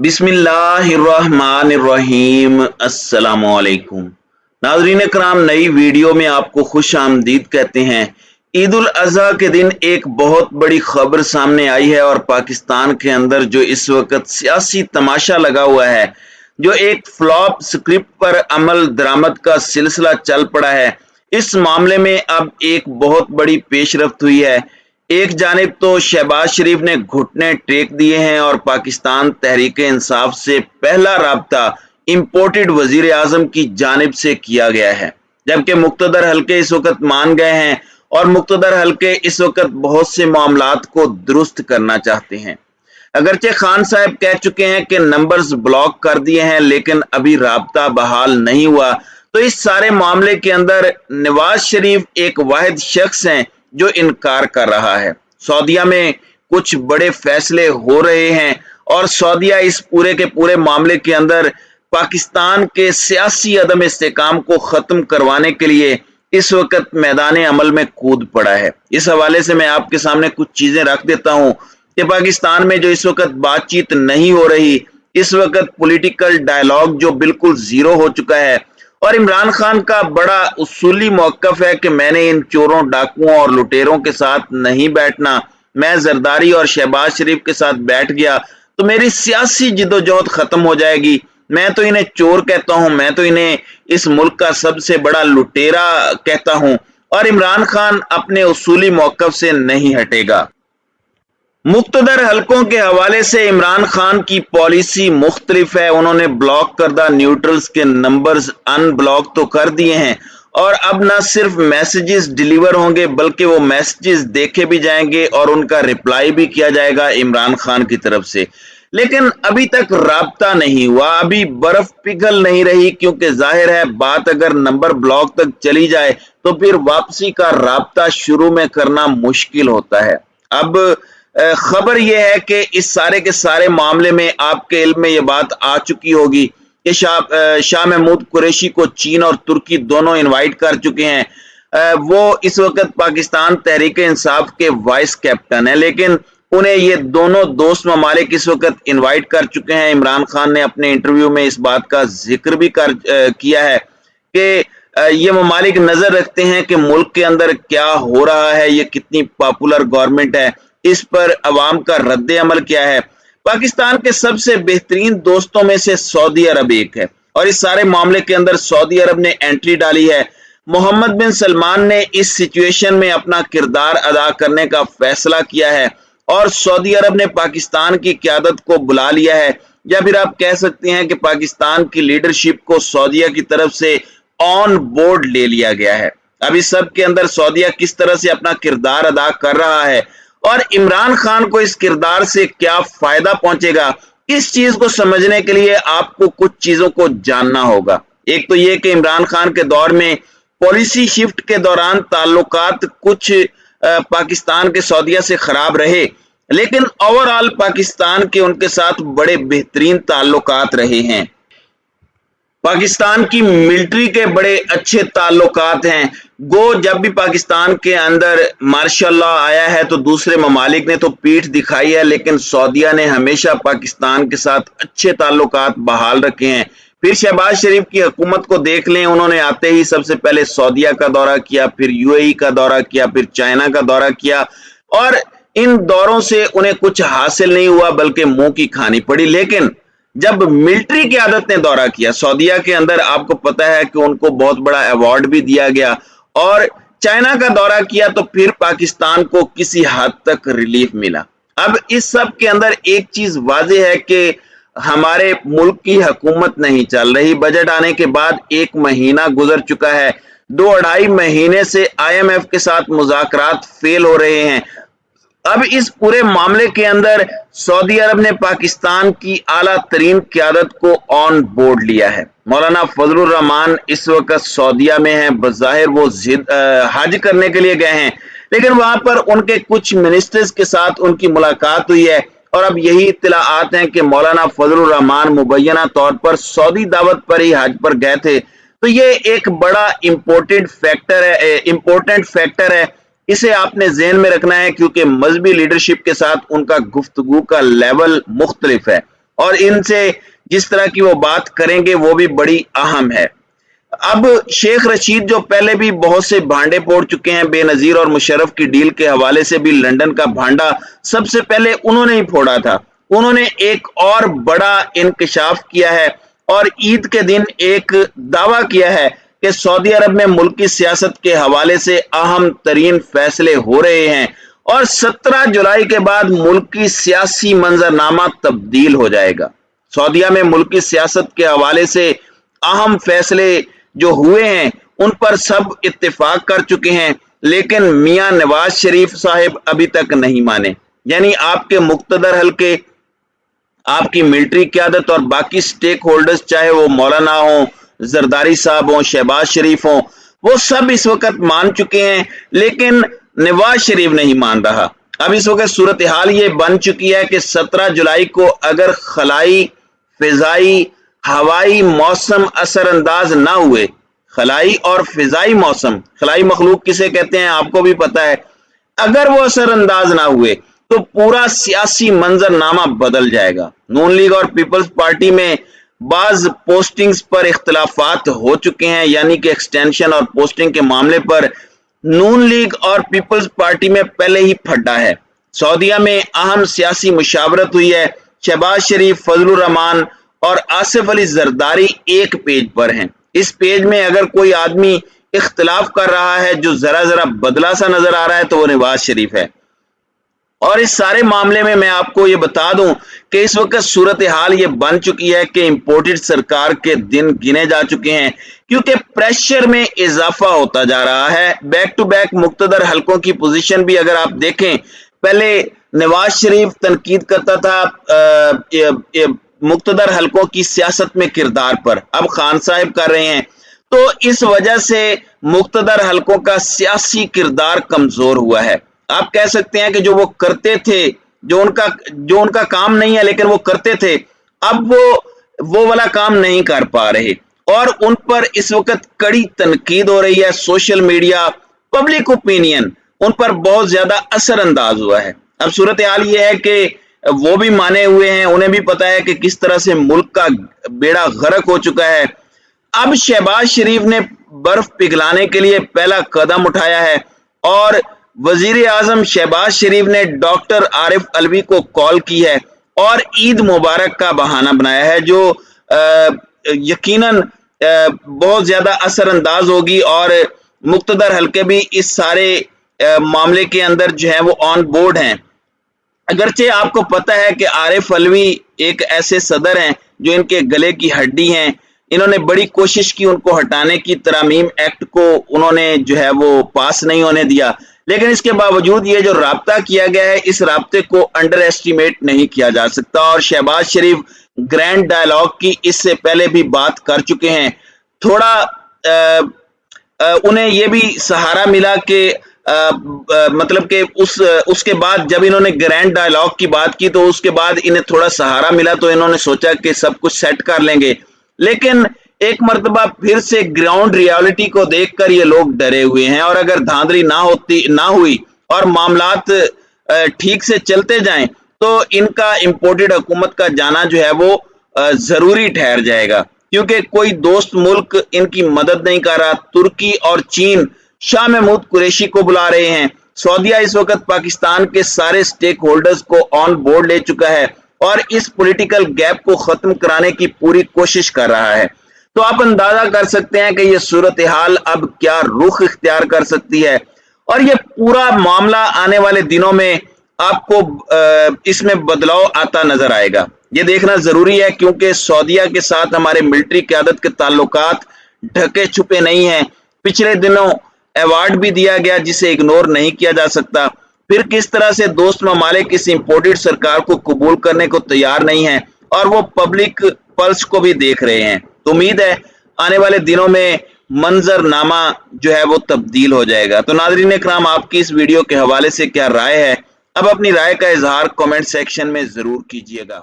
बिस्मिल्लाहिर्रहमानिर्रहीम। अस्सलामुअलैकुम नाज़रीन कराम, नई वीडियो में आपको खुश आमदीद कहते हैं। ईद उल अज़हा के दिन एक बहुत बड़ी खबर सामने आई है और पाकिस्तान के अंदर जो इस वक्त सियासी तमाशा लगा हुआ है, जो एक फ्लॉप स्क्रिप्ट पर अमल दरामद का सिलसिला चल पड़ा है, इस मामले में अब एक बहुत बड़ी पेशरफ्त हुई है। एक जानिब तो शहबाज शरीफ ने घुटने टेक दिए हैं और पाकिस्तान तहरीक इंसाफ से पहला राब्ता इंपोर्टेड वजीर आजम की जानिब से किया गया है, जबकि मुक्तदर हल्के इस वक्त मान गए हैं और मुक्तदर हल्के इस वक्त बहुत से मामलात को दुरुस्त करना चाहते हैं। अगरचे खान साहब कह चुके हैं कि नंबर्स ब्लॉक कर दिए हैं, लेकिन अभी राब्ता बहाल नहीं हुआ। तो इस सारे मामले के अंदर नवाज शरीफ एक वाहिद शख्स हैं जो इनकार कर रहा है। सऊदीया में कुछ बड़े फैसले हो रहे हैं और सऊदीया इस पूरे के पूरे मामले के अंदर पाकिस्तान के सियासी अदम इस्तेकाम को खत्म करवाने के लिए इस वक्त मैदान अमल में कूद पड़ा है। इस हवाले से मैं आपके सामने कुछ चीजें रख देता हूं कि पाकिस्तान में जो इस वक्त बातचीत नहीं हो रही, इस वक्त पॉलिटिकल डायलॉग जो बिल्कुल जीरो हो चुका है और इमरान खान का बड़ा उसूली मौकफ है कि मैंने इन चोरों, डाकुओं और लुटेरों के साथ नहीं बैठना। मैं जरदारी और शहबाज शरीफ के साथ बैठ गया तो मेरी सियासी जिद्दोजहद खत्म हो जाएगी। मैं तो इन्हें चोर कहता हूं, मैं तो इन्हें इस मुल्क का सबसे बड़ा लुटेरा कहता हूं और इमरान खान अपने उसूली मौकफ से नहीं हटेगा। मुख्तदर हलकों के हवाले से इमरान खान की पॉलिसी मुख्तलिफ है। उन्होंने ब्लॉक करदा न्यूट्रल्स के नंबर्स अनब्लॉक तो कर दिए हैं और अब न सिर्फ मैसेजेस डिलीवर होंगे बल्कि वो मैसेजेस देखे भी जाएंगे और उनका रिप्लाई भी किया जाएगा इमरान खान की तरफ से। लेकिन अभी तक राब्ता नहीं हुआ, अभी बर्फ पिघल नहीं रही, क्योंकि जाहिर है बात अगर नंबर ब्लॉक तक चली जाए तो फिर वापसी का राब्ता शुरू में करना मुश्किल होता है। अब खबर यह है कि इस सारे के सारे मामले में आपके इल्म में यह बात आ चुकी होगी कि शाह महमूद कुरैशी को चीन और तुर्की दोनों इनवाइट कर चुके हैं। वो इस वक्त पाकिस्तान तहरीक इंसाफ के वाइस कैप्टन है, लेकिन उन्हें ये दोनों दोस्त ममालिक इस वक्त इनवाइट कर चुके हैं। इमरान खान ने अपने इंटरव्यू में इस बात का जिक्र भी किया है कि ये ममालिक नजर रखते हैं कि मुल्क के अंदर क्या हो रहा है, ये कितनी पॉपुलर गवर्नमेंट है, इस पर अवाम का रद्द अमल क्या है। पाकिस्तान के सबसे बेहतरीन दोस्तों में से सऊदी अरब एक है और इस सारे मामले के अंदर सऊदी अरब ने एंट्री डाली है। मोहम्मद बिन सलमान ने इस सिचुएशन में अपना किरदार अदा करने का फैसला किया है और सऊदी अरब ने पाकिस्तान की क़यादत को बुला लिया है, या फिर आप कह सकते हैं कि पाकिस्तान की लीडरशिप को सऊदीया की तरफ से ऑन बोर्ड ले लिया गया है। अब इस सब के अंदर सऊदीया किस तरह से अपना किरदार अदा कर रहा है और इमरान खान को इस किरदार से क्या फायदा पहुंचेगा, इस चीज को समझने के लिए आपको कुछ चीजों को जानना होगा। एक तो यह कि इमरान खान के दौर में पॉलिसी शिफ्ट के दौरान ताल्लुकात कुछ पाकिस्तान के सऊदीया से खराब रहे, लेकिन ओवरऑल पाकिस्तान के उनके साथ बड़े बेहतरीन ताल्लुकात रहे हैं। पाकिस्तान की मिलिट्री के बड़े अच्छे ताल्लुकात हैं। गो जब भी पाकिस्तान के अंदर मार्शल लॉ आया है तो दूसरे ममालिक ने तो पीठ दिखाई है, लेकिन सऊदीया ने हमेशा पाकिस्तान के साथ अच्छे ताल्लुकात बहाल रखे हैं। फिर शहबाज शरीफ की हुकूमत को देख लें, उन्होंने आते ही सबसे पहले सऊदीया का दौरा किया, फिर यूएई का दौरा किया, फिर चाइना का दौरा किया और इन दौरों से उन्हें कुछ हासिल नहीं हुआ बल्कि मुंह की खानी पड़ी। लेकिन जब मिलिट्री क़यादत ने दौरा किया सऊदीया के अंदर, आपको पता है कि उनको बहुत बड़ा अवार्ड भी दिया गया, और चाइना का दौरा किया तो फिर पाकिस्तान को किसी हद तक रिलीफ मिला। अब इस सब के अंदर एक चीज वाज़ेह है कि हमारे मुल्क की हुकूमत नहीं चल रही। बजट आने के बाद 1 महीना गुजर चुका है, 2-2.5 महीने से IMF के साथ मुज़ाकरात फेल हो रहे हैं। अब इस पूरे मामले के अंदर सऊदी अरब ने पाकिस्तान की आला तरीन क़यादत को ऑन बोर्ड लिया है। मौलाना फजलुर रहमान इस वक्त सऊदीया में हैं, बज़ाहिर वो हज करने के लिए गए हैं, लेकिन वहां पर उनके कुछ मिनिस्टर्स के साथ उनकी मुलाकात हुई है और अब यही इत्तलाआत हैं कि मौलाना फजलुर रहमान मुबैना तौर पर सऊदी दावत पर ही हज पर गए थे। तो ये एक बड़ा इम्पोर्टेंट फैक्टर है, इसे आपने ज़हन में रखना है, क्योंकि मजहबी लीडरशिप के साथ उनका गुफ्तगू का लेवल मुख्तलिफ है اور ان سے جس طرح کی وہ بات کریں گے وہ بھی بڑی اہم ہے۔ اب شیخ رشید جو پہلے بھی بہت سے بھانڈے پھوڑ چکے ہیں، بے نظیر اور مشرف کی ڈیل کے حوالے سے بھی لندن کا بھانڈا سب سے پہلے انہوں نے ہی پھوڑا تھا۔ انہوں نے ایک اور بڑا انکشاف کیا ہے اور عید کے دن ایک دعویٰ کیا ہے کہ سعودی عرب میں ملکی سیاست کے حوالے سے اہم ترین فیصلے ہو رہے ہیں اور 17 جولائی کے بعد ملکی سیاسی منظرنامہ تبدیل ہو جائے گا۔ سعودیہ میں ملکی سیاست کے حوالے سے اہم فیصلے جو ہوئے ہیں ان پر سب اتفاق کر چکے ہیں، لیکن میاں نواز شریف صاحب ابھی تک نہیں مانے۔ یعنی آپ کے مقتدر حلقے، آپ کی ملٹری قیادت اور باقی سٹیک ہولڈرز، چاہے وہ مولانا ہوں، زرداری صاحب ہوں، شہباز شریف ہوں، وہ سب اس وقت مان چکے ہیں، لیکن نواز شریف نہیں مان رہا۔ اب اس وقت صورتحال یہ بن چکی ہے کہ 17 جولائی کو اگر خلائی، فضائی، ہوائی موسم اثر انداز نہ ہوئے، خلائی اور فضائی موسم، خلائی مخلوق کسے کہتے ہیں آپ کو بھی پتا ہے، اگر وہ اثر انداز نہ ہوئے تو پورا سیاسی منظرنامہ بدل جائے گا۔ نون لیگ اور پیپلز پارٹی میں بعض پوسٹنگز پر اختلافات ہو چکے ہیں، یعنی کہ ایکسٹینشن اور پوسٹنگ کے معاملے پر نون لیگ اور پیپلز پارٹی میں پہلے ہی پھڈا ہے۔ سعودیہ میں اہم سیاسی مشاورت ہوئی ہے۔ شہباز شریف، فضل الرحمان اور آصف علی زرداری ایک پیج پر ہیں۔ اس پیج میں اگر کوئی آدمی اختلاف کر رہا ہے جو ذرا بدلا سا نظر آ رہا ہے تو وہ نواز شریف ہے۔ اور اس سارے معاملے میں میں آپ کو یہ بتا دوں کہ اس وقت صورتحال یہ بن چکی ہے کہ امپورٹڈ سرکار کے دن گنے جا چکے ہیں، کیونکہ پریشر میں اضافہ ہوتا جا رہا ہے۔ بیک ٹو بیک مقتدر حلقوں کی پوزیشن بھی اگر آپ دیکھیں، پہلے نواز شریف تنقید کرتا تھا مقتدر حلقوں کی سیاست میں کردار پر، اب خان صاحب کر رہے ہیں، تو اس وجہ سے مقتدر حلقوں کا سیاسی کردار کمزور ہوا ہے۔ آپ کہہ سکتے ہیں کہ جو وہ کرتے تھے، جو ان کا کام نہیں ہے لیکن وہ کرتے تھے، اب وہ والا کام نہیں کر پا رہے اور ان پر اس وقت کڑی تنقید ہو رہی ہے۔ سوشل میڈیا، پبلک اوپینین ان پر بہت زیادہ اثر انداز ہوا ہے۔ اب صورتحال یہ ہے کہ وہ بھی مانے ہوئے ہیں، انہیں بھی پتا ہے کہ کس طرح سے ملک کا بیڑا غرق ہو چکا ہے۔ اب شہباز شریف نے برف پگھلانے کے لیے پہلا قدم اٹھایا ہے اور وزیر اعظم شہباز شریف نے ڈاکٹر عارف علوی کو کال کی ہے اور عید مبارک کا بہانہ بنایا ہے، جو یقیناً بہت زیادہ اثر انداز ہوگی اور مقتدر حلقے بھی اس سارے معاملے کے اندر جو ہے وہ آن بورڈ ہیں۔ اگرچہ آپ کو پتہ ہے کہ عارف علوی ایک ایسے صدر ہیں جو ان کے گلے کی ہڈی ہیں، انہوں نے بڑی کوشش کی ان کو ہٹانے کی، ترامیم ایکٹ کو انہوں نے جو ہے وہ پاس نہیں ہونے دیا، لیکن اس کے باوجود یہ جو رابطہ کیا گیا ہے اس رابطے کو انڈر ایسٹیمیٹ نہیں کیا جا سکتا۔ اور شہباز شریف گرینڈ ڈائلاگ کی اس سے پہلے بھی بات کر چکے ہیں، تھوڑا انہیں یہ بھی سہارا ملا کہ مطلب کہ اس کے بعد جب انہوں نے گرینڈ ڈائلاگ کی بات کی تو اس کے بعد انہیں تھوڑا سہارا ملا تو انہوں نے سوچا کہ سب کچھ سیٹ کر لیں گے، لیکن ایک مرتبہ پھر سے گراؤنڈ ریالٹی کو دیکھ کر یہ لوگ ڈرے ہوئے ہیں، اور اگر دھاندلی نہ ہوئی اور معاملات ٹھیک سے چلتے جائیں تو ان کا امپورٹڈ حکومت کا جانا جو ہے وہ ضروری ٹھہر جائے گا، کیونکہ کوئی دوست ملک ان کی مدد نہیں کر رہا۔ ترکی اور چین شاہ محمود قریشی کو بلا رہے ہیں۔ سعودیہ اس وقت پاکستان کے سارے سٹیک ہولڈرز کو آن بورڈ لے چکا ہے اور اس پولیٹیکل گیپ کو ختم کرانے کی پوری کوشش کر رہا ہے۔ تو آپ اندازہ کر سکتے ہیں کہ یہ صورتحال اب کیا رخ اختیار کر سکتی ہے، اور یہ پورا معاملہ آنے والے دنوں میں آپ کو اس میں بدلاؤ آتا نظر آئے گا۔ یہ دیکھنا ضروری ہے کیونکہ سعودیہ کے ساتھ ہمارے ملٹری قیادت کے تعلقات ڈھکے چھپے نہیں ہیں۔ پچھلے دنوں ایوارڈ بھی دیا گیا جسے اگنور نہیں کیا جا سکتا۔ پھر کس طرح سے دوست ممالک اس امپورٹڈ سرکار کو قبول کرنے کو تیار نہیں ہیں اور وہ پبلک پلس کو بھی دیکھ رہے ہیں۔ تو امید ہے آنے والے دنوں میں منظر نامہ جو ہے وہ تبدیل ہو جائے گا۔ تو ناظرین اکرام، آپ کی اس ویڈیو کے حوالے سے کیا رائے ہے؟ اب اپنی رائے کا اظہار کمنٹ سیکشن میں ضرور کیجیے گا۔